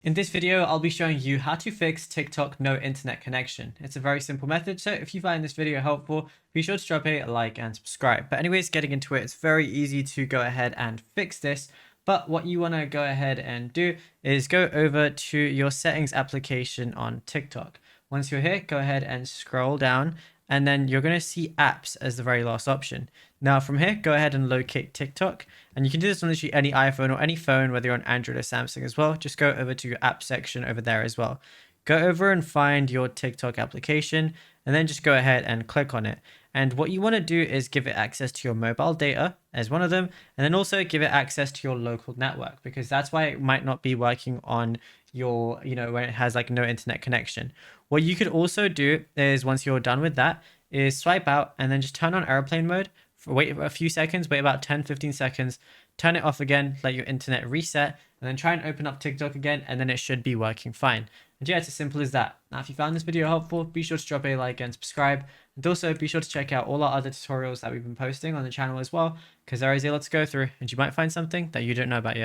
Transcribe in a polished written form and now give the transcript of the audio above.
In this video, I'll be showing you how to fix TikTok no internet connection. It's a very simple method, so if you find this video helpful, be sure to drop a like and subscribe. But anyways, getting into it, it's very easy to go ahead and fix this. But what you want to go ahead and do is go over to your settings application on TikTok. Once you're here, go ahead and scroll down, and then you're going to see apps as the very last option. Now from here, go ahead and locate TikTok, and you can do this on literally any iPhone or any phone, whether you're on Android or Samsung as well. Just go over to your app section over there as well. Go over and find your TikTok application, and then just go ahead and click on it. And what you want to do is give it access to your mobile data as one of them, and then also give it access to your local network, because that's why it might not be working on your, when it has like no internet connection. What you could also do is once you're done with that, is swipe out and then just turn on airplane mode. Wait a few seconds, wait about 10-15 seconds, turn it off again, let your internet reset, and then try and open up TikTok again, and then it should be working fine. And yeah, it's as simple as that. Now, if you found this video helpful, be sure to drop a like and subscribe. And also be sure to check out all our other tutorials that we've been posting on the channel as well, because there is a lot to go through, and you might find something that you don't know about yet.